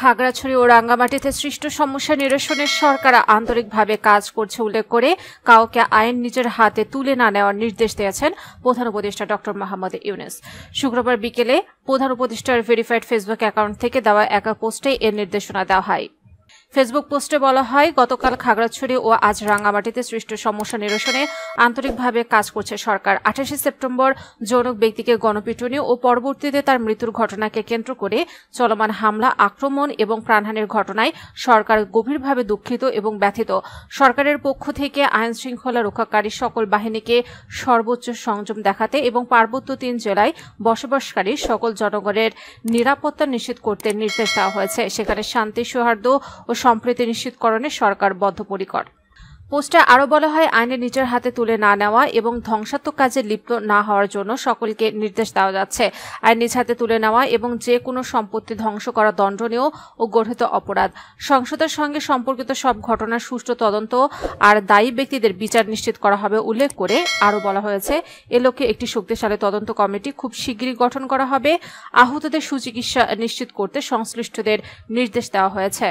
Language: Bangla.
খাগড়াছড়ি ও রাঙ্গামাটিতে সৃষ্ট সমস্যা নিরসনে সরকার আন্তরিকভাবে কাজ করছে উল্লেখ করে কাউকে আইন নিজের হাতে তুলে না নেওয়ার নির্দেশ দিয়েছেন প্রধান উপদেষ্টা ড মোহাম্মদ ইউনূস। শুক্রবার বিকেলে প্রধান উপদেষ্টার ভেরিফাইড ফেসবুক অ্যাকাউন্ট থেকে দেওয়া এক পোস্টে এর নির্দেশনা দেওয়া হয়। ফেসবুক পোস্টে বলা হয়, গতকাল খাগড়াছড়ি ও আজ রাঙ্গামাটিতে সৃষ্ট সমস্যা নিরসনে আন্তরিকভাবে কাজ করছে সরকার। 28 সেপ্টেম্বর যৌনক ব্যক্তিকে গণপিটুনি ও পরবর্তীতে তার মৃত্যুর ঘটনাকে কেন্দ্র করে চলমান হামলা, আক্রমণ এবং প্রাণহানির ঘটনায় সরকার গভীরভাবে দুঃখিত এবং ব্যথিত। সরকারের পক্ষ থেকে আইন শৃঙ্খলা রক্ষাকারী সকল বাহিনীকে সর্বোচ্চ সংযম দেখাতে এবং পার্বত্য 3 জেলায় বসবাসকারী সকল জনগণের নিরাপত্তা নিশ্চিত করতে নির্দেশ দেওয়া হয়েছে। সেখানে শান্তি, সৌহার্দ্য ও সম্প্রীতি নিশ্চিতকরণে সরকার বদ্ধপরিকর। পোস্টে আরও বলা হয়, আইনে নিজের হাতে তুলে না নেওয়া এবং ধ্বংসাত্মক কাজে লিপ্ত না হওয়ার জন্য সকলকে নির্দেশ দেওয়া যাচ্ছে। আইন নিজ হাতে তুলে নেওয়া এবং যে কোনো সম্পত্তি ধ্বংস করা দণ্ডনীয় ও গঠিত অপরাধ। সংসদের সঙ্গে সম্পর্কিত সব ঘটনার সুষ্ঠু তদন্ত আর দায়ী ব্যক্তিদের বিচার নিশ্চিত করা হবে উল্লেখ করে আরও বলা হয়েছে, এ লক্ষ্যে একটি শক্তিশালী তদন্ত কমিটি খুব শীঘ্রই গঠন করা হবে। আহতদের সুচিকিৎসা নিশ্চিত করতে সংশ্লিষ্টদের নির্দেশ দেওয়া হয়েছে।